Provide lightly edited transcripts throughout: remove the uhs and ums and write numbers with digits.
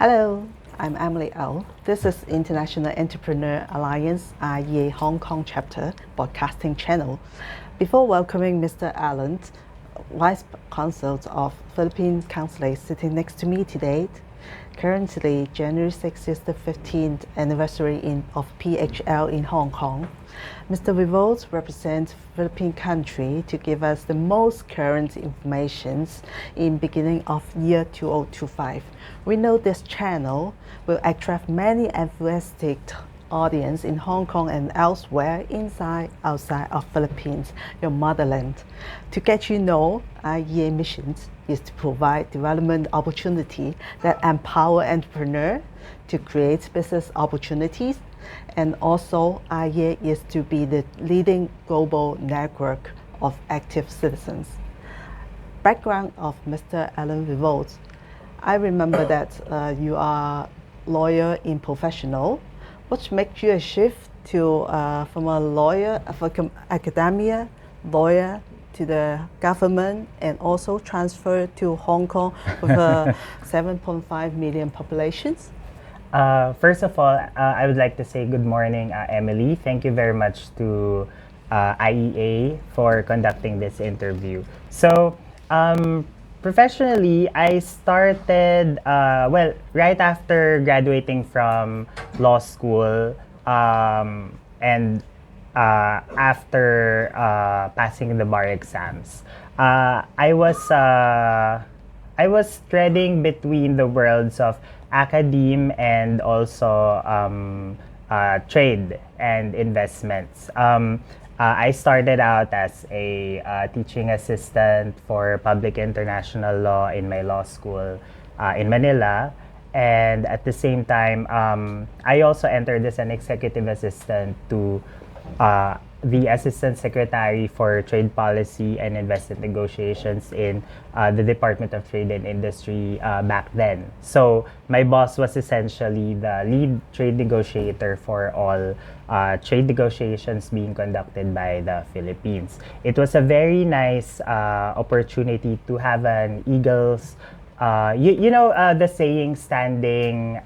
Hello, I'm Emily L. This is International Entrepreneur Alliance IEA Hong Kong Chapter Broadcasting Channel. Before welcoming Mr. Allan, Vice Consul of Philippine Consulate sitting next to me today. Currently, January 6th is the 15th anniversary of PHL in Hong Kong. Mr. Revote represents Philippine country to give us the most current information in beginning of year 2025. We know this channel will attract many enthusiastic audience in Hong Kong and elsewhere, inside, outside of Philippines, your motherland. To get you know, IEA mission is to provide development opportunity that empower entrepreneurs to create business opportunities, and also IEA is to be the leading global network of active citizens. Background of Mr. Allan Revote. I remember that you are lawyer in professional. What makes you a shift to from a lawyer, from academia, lawyer to the government, and also transfer to Hong Kong with a 7.5 million populations? First of all, I would like to say good morning, Emily. Thank you very much to IEA for conducting this interview. So, professionally, I started, right after graduating from law school and after passing the bar exams. I was treading between the worlds of academe and also trade and investments. I started out as a teaching assistant for public international law in my law school in Manila. And at the same time, I also entered as an executive assistant to the Assistant Secretary for Trade Policy and Investment Negotiations in the Department of Trade and Industry back then. So my boss was essentially the lead trade negotiator for all trade negotiations being conducted by the Philippines. It was a very nice opportunity to have an eagle's, the saying, standing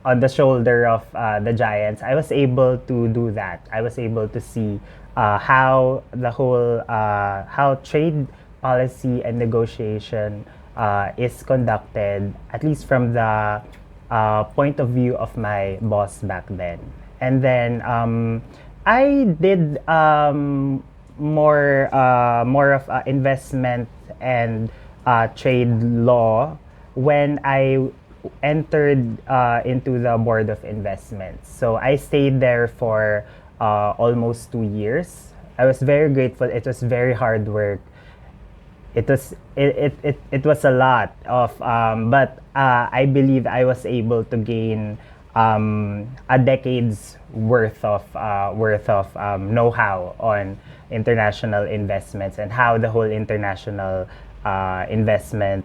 on the shoulder of the giants. I was able to do that. I was able to see how the whole how trade policy and negotiation is conducted, at least from the point of view of my boss back then. And then I did more of investment and trade law when I entered into the board of investments. So I stayed there for almost 2 years. I was very grateful. It was very hard work. It was a lot of but I believe I was able to gain a decade's worth of know-how on international investments and how the whole international investment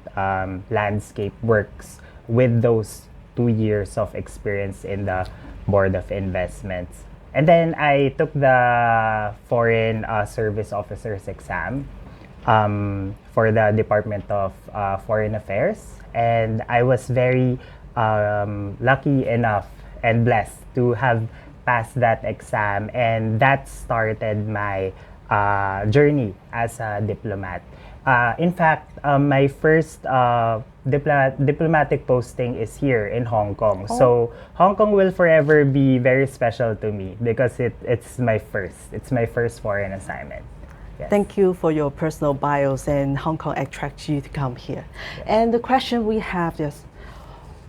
landscape works, with those 2 years of experience in the Board of Investments. And then I took the Foreign Service Officers exam for the Department of Foreign Affairs. And I was very lucky enough and blessed to have passed that exam. And that started my journey as a diplomat. In fact, my first diplomatic posting is here in Hong Kong. Oh. So Hong Kong will forever be very special to me because it's my first foreign assignment. Yes. Thank you for your personal bios, and Hong Kong attracts you to come here. Yes. And the question we have is,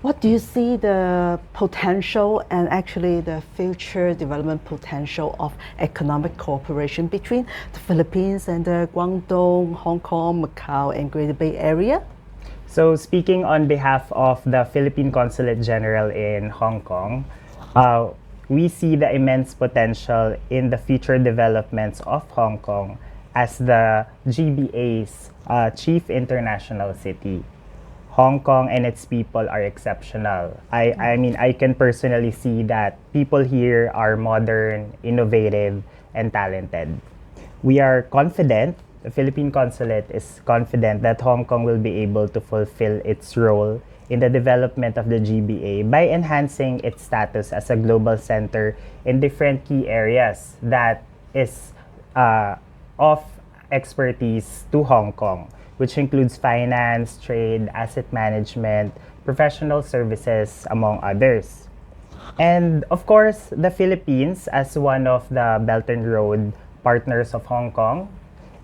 what do you see the potential and actually the future development potential of economic cooperation between the Philippines and the Guangdong, Hong Kong, Macau, and Greater Bay Area? So speaking on behalf of the Philippine Consulate General in Hong Kong, we see the immense potential in the future developments of Hong Kong as the GBA's chief international city. Hong Kong and its people are exceptional. I mean, I can personally see that people here are modern, innovative, and talented. We are confident, the Philippine Consulate is confident that Hong Kong will be able to fulfill its role in the development of the GBA by enhancing its status as a global center in different key areas that is of expertise to Hong Kong, which includes finance, trade, asset management, professional services, among others. And of course, the Philippines, as one of the Belt and Road partners of Hong Kong,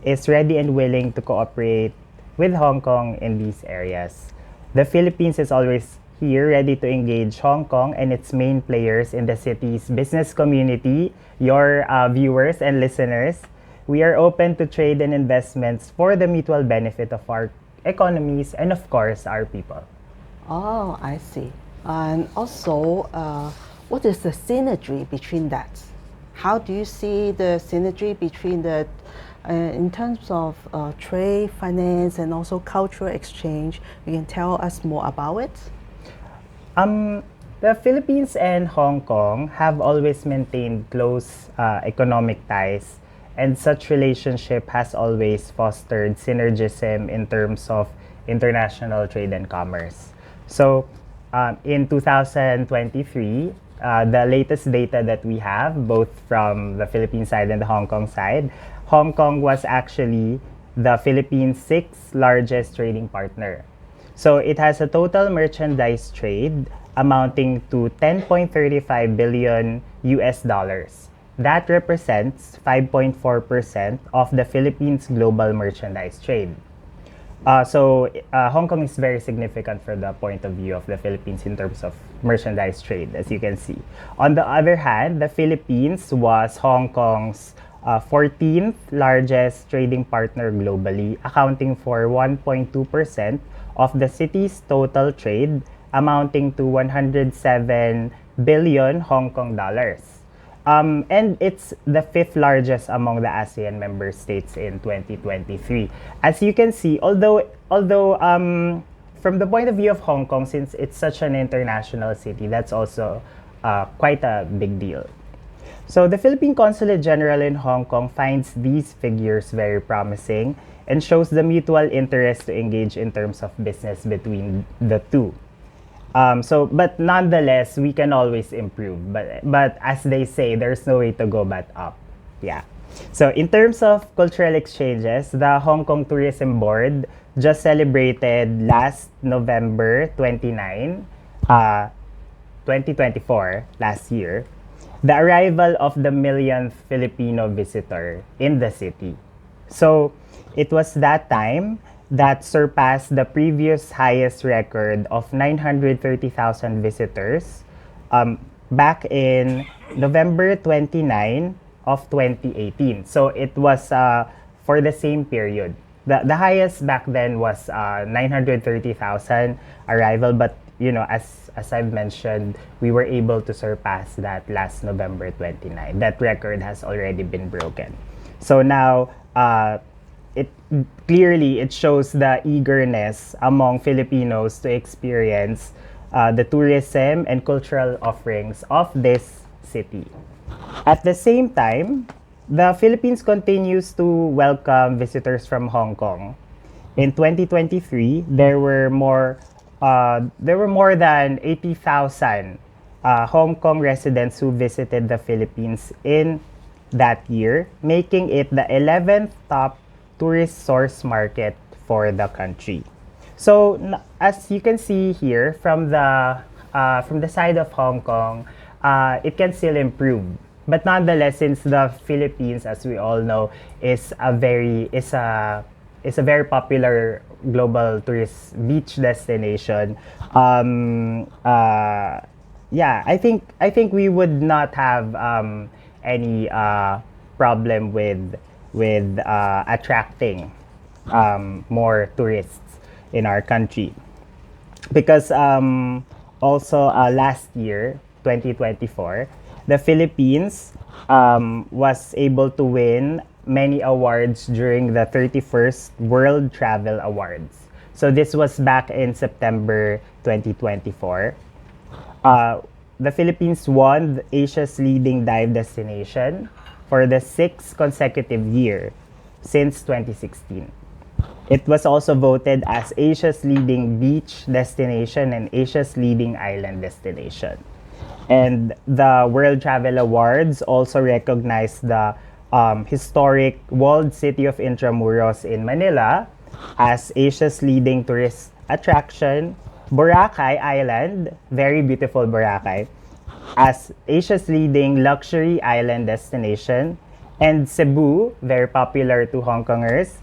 is ready and willing to cooperate with Hong Kong in these areas. The Philippines is always here ready to engage Hong Kong and its main players in the city's business community, your viewers and listeners. We are open to trade and investments for the mutual benefit of our economies and, of course, our people. Oh, I see. And also, what is the synergy between that? How do you see the synergy between the, in terms of trade, finance, and also cultural exchange? You can tell us more about it? The Philippines and Hong Kong have always maintained close economic ties, and such relationship has always fostered synergism in terms of international trade and commerce. So, in 2023, the latest data that we have, both from the Philippine side and the Hong Kong side, Hong Kong was actually the Philippines' sixth largest trading partner. So it has a total merchandise trade amounting to 10.35 billion US dollars. That represents 5.4% of the Philippines' global merchandise trade. Hong Kong is very significant from the point of view of the Philippines in terms of merchandise trade, as you can see. On the other hand, the Philippines was Hong Kong's 14th largest trading partner globally, accounting for 1.2% of the city's total trade, amounting to 107 billion Hong Kong dollars. And it's the fifth largest among the ASEAN member states in 2023. As you can see, although from the point of view of Hong Kong, since it's such an international city, that's also quite a big deal. So the Philippine Consulate General in Hong Kong finds these figures very promising and shows the mutual interest to engage in terms of business between the two. But nonetheless, we can always improve. But as they say, there's no way to go but up. Yeah. So in terms of cultural exchanges, the Hong Kong Tourism Board just celebrated last November 29, 2024, last year, the arrival of the millionth Filipino visitor in the city. So it was that time that surpassed the previous highest record of 930,000 visitors back in November 29 of 2018. So it was for the same period. The highest back then was 930,000 arrival, but as I've mentioned, we were able to surpass that last November 29. That record has already been broken. So now it shows the eagerness among Filipinos to experience the tourism and cultural offerings of this city. At the same time, the Philippines continues to welcome visitors from Hong Kong. In 2023, there were more than 80,000 Hong Kong residents who visited the Philippines in that year, making it the 11th top tourist source market for the country. So as you can see here from the side of Hong Kong, it can still improve. But nonetheless, since the Philippines, as we all know, is a very popular global tourist beach destination, I think we would not have any problem with attracting more tourists in our country, because also last year, 2024, the Philippines was able to win many awards during the 31st World Travel Awards. So this was back in September 2024. The Philippines won Asia's leading dive destination for the 6th consecutive year since 2016. It was also voted as Asia's leading beach destination and Asia's leading island destination. And the World Travel Awards also recognized the historic walled city of Intramuros in Manila as Asia's leading tourist attraction, Boracay Island, very beautiful Boracay, as Asia's leading luxury island destination, and Cebu, very popular to Hong Kongers,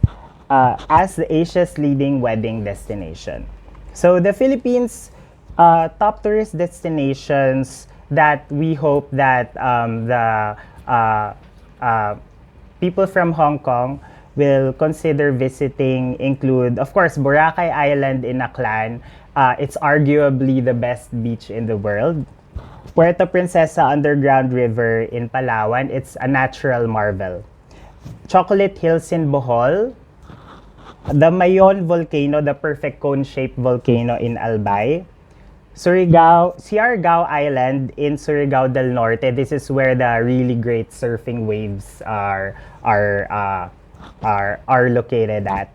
as Asia's leading wedding destination. So the Philippines' top tourist destinations that we hope that the people from Hong Kong will consider visiting include, of course, Boracay Island in Aklan. It's arguably the best beach in the world. Puerto Princesa Underground River in Palawan, it's a natural marvel. Chocolate Hills in Bohol, the Mayon volcano, the perfect cone-shaped volcano in Albay, Siargao Island in Surigao del Norte. This is where the really great surfing waves are located at.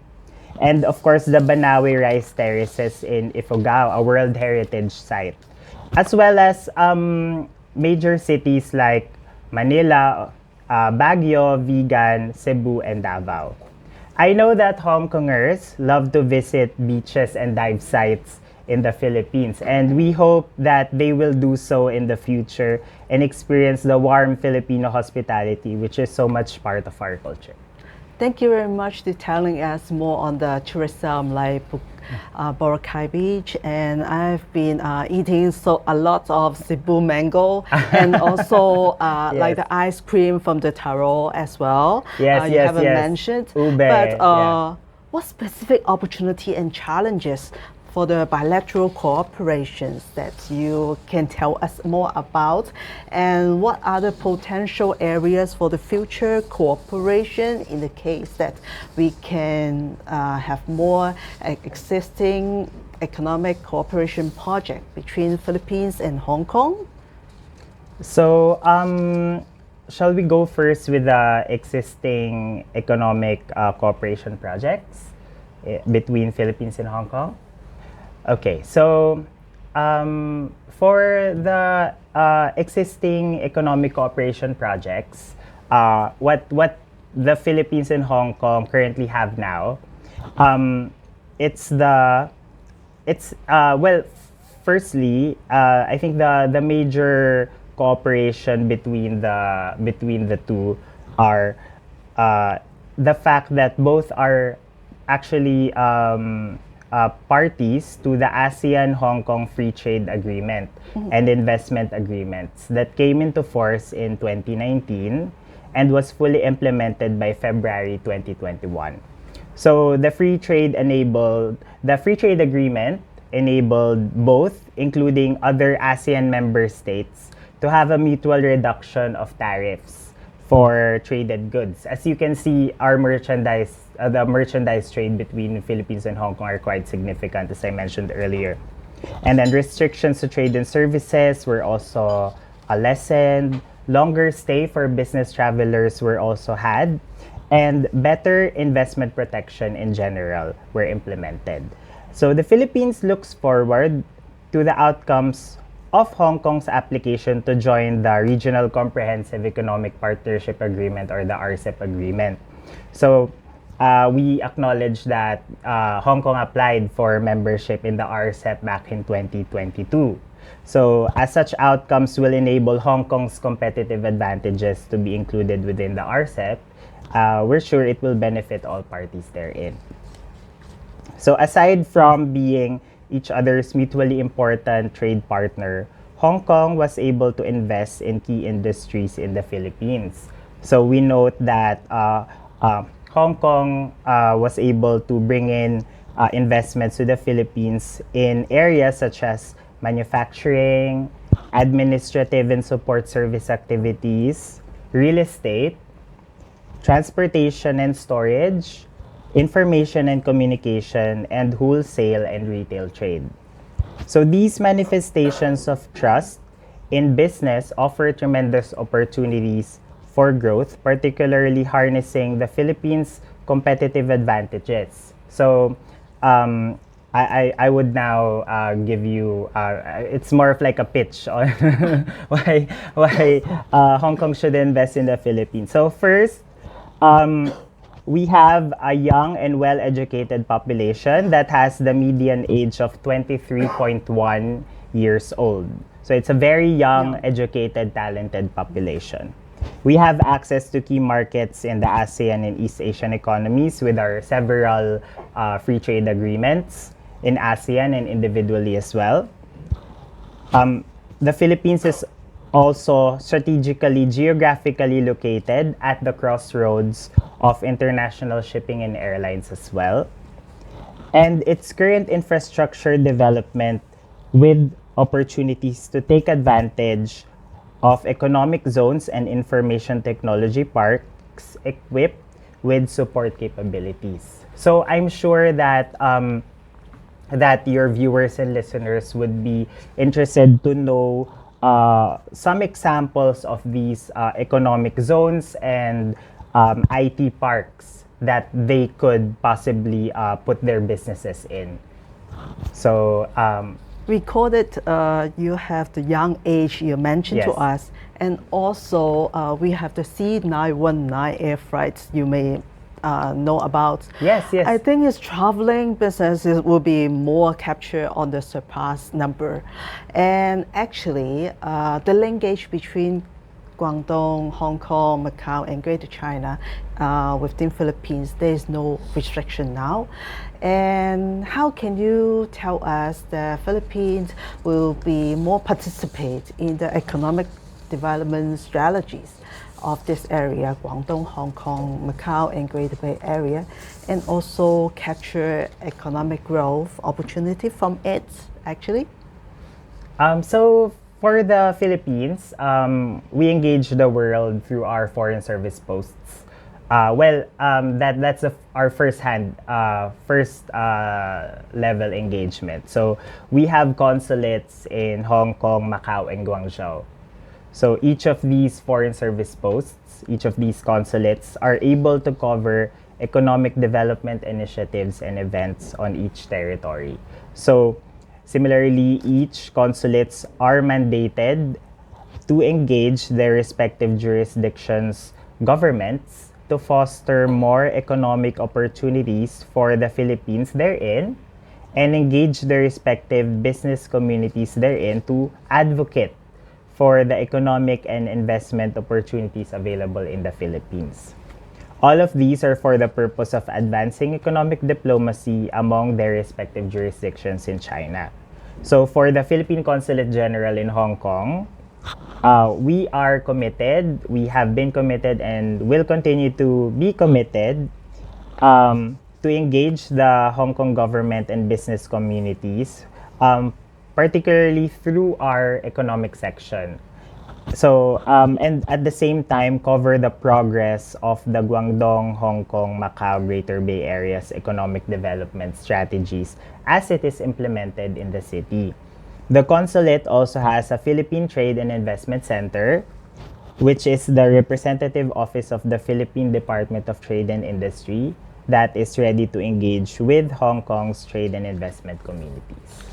And of course, the Banawe Rice Terraces in Ifugao, a World Heritage Site. As well as major cities like Manila, Baguio, Vigan, Cebu, and Davao. I know that Hong Kongers love to visit beaches and dive sites in the Philippines, and we hope that they will do so in the future and experience the warm Filipino hospitality, which is so much part of our culture. Thank you very much for telling us more on the tourism like Boracay Beach, and I've been eating a lot of Cebu mango and also Yes. like the ice cream from the Taro as well. Yes, you yes, haven't yes. mentioned. Ube, but yeah. what specific opportunity and challenges for the bilateral cooperations that you can tell us more about, and what are the potential areas for the future cooperation in the case that we can have more existing economic cooperation project between Philippines and Hong Kong? So, shall we go first with the existing economic cooperation projects between Philippines and Hong Kong? Okay, so for the existing economic cooperation projects, what the Philippines and Hong Kong currently have now, firstly, I think the major cooperation between the two are the fact that both are actually parties to the ASEAN-Hong Kong Free Trade Agreement and investment agreements that came into force in 2019 and was fully implemented by February 2021. So the free trade agreement enabled both, including other ASEAN member states, to have a mutual reduction of tariffs for traded goods. As you can see, our the merchandise trade between the Philippines and Hong Kong are quite significant, as I mentioned earlier. And then restrictions to trade and services were also lessened. Longer stay for business travelers were also had. And better investment protection in general were implemented. So the Philippines looks forward to the outcomes of Hong Kong's application to join the Regional Comprehensive Economic Partnership Agreement, or the RCEP agreement. So we acknowledge that Hong Kong applied for membership in the RCEP back in 2022. So as such outcomes will enable Hong Kong's competitive advantages to be included within the RCEP, we're sure it will benefit all parties therein. So aside from being each other's mutually important trade partner, Hong Kong was able to invest in key industries in the Philippines. So we note that Hong Kong was able to bring in investments to the Philippines in areas such as manufacturing, administrative and support service activities, real estate, transportation and storage, information and communication, and wholesale and retail trade. So these manifestations of trust in business offer tremendous opportunities for growth, particularly harnessing the Philippines' competitive advantages So I would now give you, it's more of like a pitch on why Hong Kong should invest in the Philippines. So first, we have a young and well-educated population that has the median age of 23.1 years old. So it's a very young, educated, talented population. We have access to key markets in the ASEAN and East Asian economies with our several free trade agreements in ASEAN and individually as well. The Philippines is also strategically, geographically located at the crossroads of international shipping and airlines as well. And its current infrastructure development with opportunities to take advantage of economic zones and information technology parks equipped with support capabilities. So I'm sure that that your viewers and listeners would be interested to know some examples of these economic zones and IT parks that they could possibly put their businesses in. So we call it, you have the young age you mentioned to us, and also we have the C919 air flights you may know about. Yes. I think its traveling businesses will be more captured on the surpassed number. And actually, the linkage between Guangdong, Hong Kong, Macau, and Greater China within Philippines, there is no restriction now. And how can you tell us the Philippines will be more participate in the economic development strategies of this area, Guangdong, Hong Kong, Macau, and Greater Bay Area, and also capture economic growth opportunity from it, actually? So for the Philippines, we engage the world through our foreign service posts. That's our first level engagement. So we have consulates in Hong Kong, Macau, and Guangzhou. So each of these foreign service posts, each of these consulates are able to cover economic development initiatives and events on each territory. So similarly, each consulates are mandated to engage their respective jurisdictions' governments to foster more economic opportunities for the Philippines therein and engage their respective business communities therein to advocate for the economic and investment opportunities available in the Philippines. All of these are for the purpose of advancing economic diplomacy among their respective jurisdictions in China. So for the Philippine Consulate General in Hong Kong, we are committed, we have been committed and will continue to be committed to engage the Hong Kong government and business communities, particularly through our economic section. So, and at the same time, cover the progress of the Guangdong, Hong Kong, Macau, Greater Bay Area's economic development strategies as it is implemented in the city. The consulate also has a Philippine Trade and Investment Center, which is the representative office of the Philippine Department of Trade and Industry that is ready to engage with Hong Kong's trade and investment communities.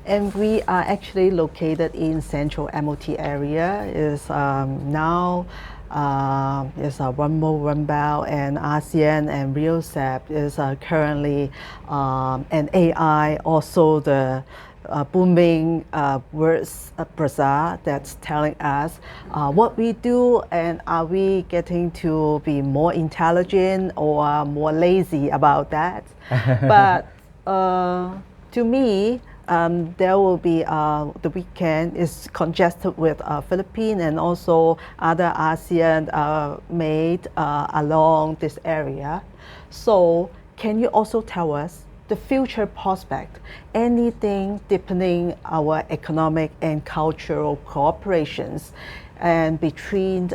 And we are actually located in central MOT area. Is now is One Belt One Belt, and ASEAN and RIOCEP is currently and AI also the booming words bazaar that's telling us what we do, and are we getting to be more intelligent or more lazy about that? But to me, there will be the weekend is congested with Philippines and also other ASEAN made along this area. So can you also tell us the future prospect, anything deepening our economic and cultural cooperations and between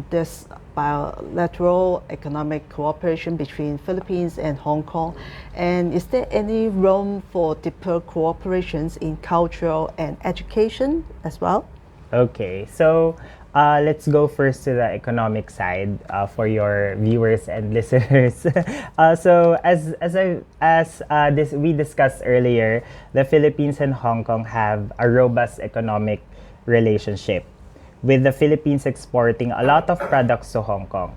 this bilateral economic cooperation between Philippines and Hong Kong? And is there any room for deeper cooperations in cultural and education as well? Okay, so Let's go first to the economic side for your viewers and listeners. We discussed earlier, the Philippines and Hong Kong have a robust economic relationship, with the Philippines exporting a lot of products to Hong Kong.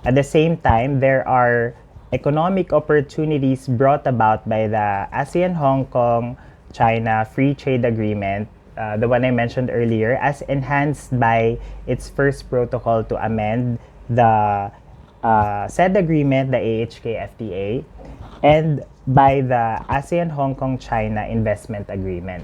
At the same time, there are economic opportunities brought about by the ASEAN-Hong Kong-China Free Trade Agreement, the one I mentioned earlier, as enhanced by its first protocol to amend the said agreement, the AHK-FTA, and by the ASEAN-Hong Kong-China Investment Agreement.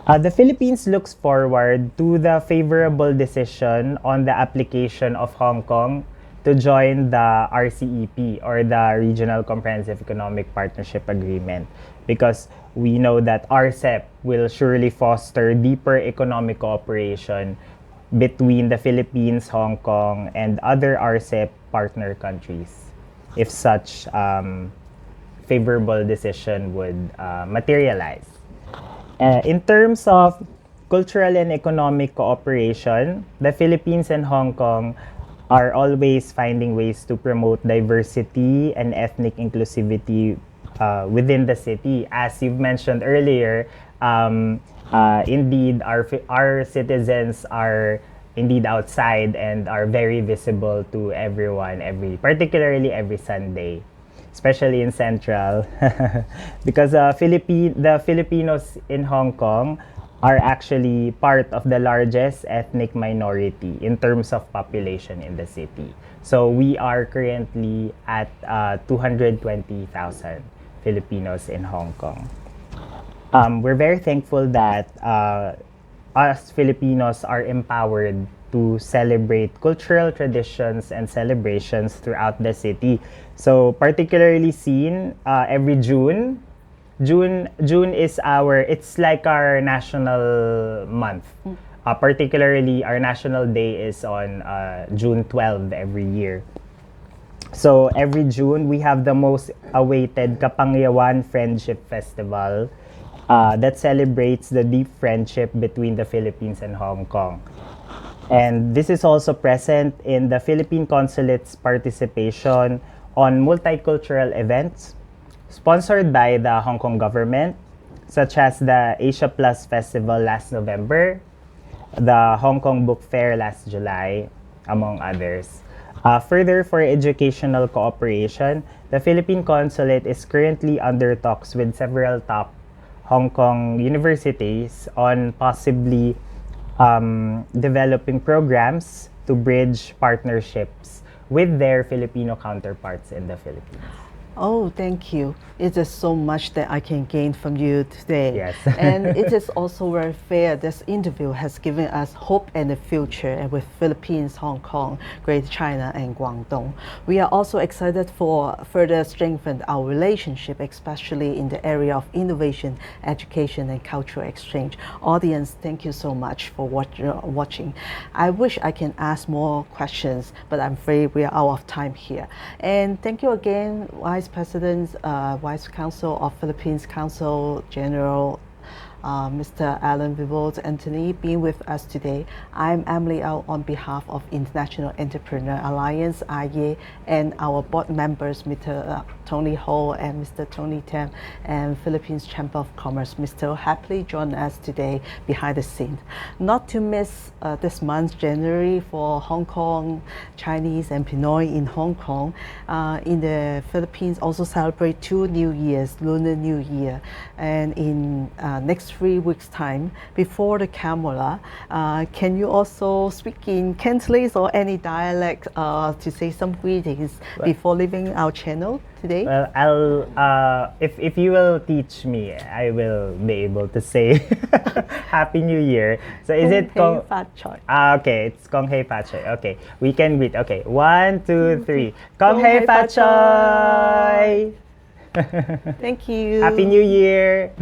The Philippines looks forward to the favorable decision on the application of Hong Kong to join the RCEP, or the Regional Comprehensive Economic Partnership Agreement, because we know that RCEP will surely foster deeper economic cooperation between the Philippines, Hong Kong, and other RCEP partner countries, if such favorable decision would materialize. In terms of cultural and economic cooperation, the Philippines and Hong Kong are always finding ways to promote diversity and ethnic inclusivity within the city. As you've mentioned earlier, indeed, our citizens are indeed outside and are very visible to everyone, particularly every Sunday, especially in Central, because the Filipinos in Hong Kong are actually part of the largest ethnic minority in terms of population in the city. So we are currently at 220,000 Filipinos in Hong Kong. We're very thankful that us Filipinos are empowered to celebrate cultural traditions and celebrations throughout the city. So particularly seen every June. June is it's like our national month. Particularly, our national day is on June 12 every year. So every June, we have the most awaited Kapangyawan Friendship Festival that celebrates the deep friendship between the Philippines and Hong Kong. And this is also present in the Philippine Consulate's participation on multicultural events sponsored by the Hong Kong government, such as the Asia Plus Festival last November, the Hong Kong Book Fair last July, among others. Further, for educational cooperation, the Philippine Consulate is currently under talks with several top Hong Kong universities on possibly developing programs to bridge partnerships with their Filipino counterparts in the Philippines. Oh, thank you. It is so much that I can gain from you today. Yes. And it is also very fair. This interview has given us hope and the future with Philippines, Hong Kong, Greater China, and Guangdong. We are also excited for further strengthen our relationship, especially in the area of innovation, education, and cultural exchange. Audience, thank you so much for watching. I wish I can ask more questions, but I'm afraid we are out of time here. And thank you again, Vice President, Vice Consul of Philippines Consul General, Mr. Allan Revote Anthony, being with us today. I'm Emily-L on behalf of International Entrepreneur Alliance, IEA, and our board members, Mr. Tony Ho and Mr. Tony Tam, and Philippines Chamber of Commerce. Mr. happily joined us today behind the scene. Not to miss this month, January, for Hong Kong, Chinese and Pinoy in Hong Kong. In the Philippines, also celebrate 2 New Years, Lunar New Year. And in next 3 weeks' time, before the camera, can you also speak in Cantonese or any dialect to say some greetings before leaving our channel today? Well, I'll if you will teach me, I will be able to say Happy New Year. So is it Kong Hei Fat Choi? Okay, it's Kong Hei Fat Choi. Okay, we can greet. Okay, 1, 2, 3. Kong Hei Fat Choi. Thank you. Happy New Year.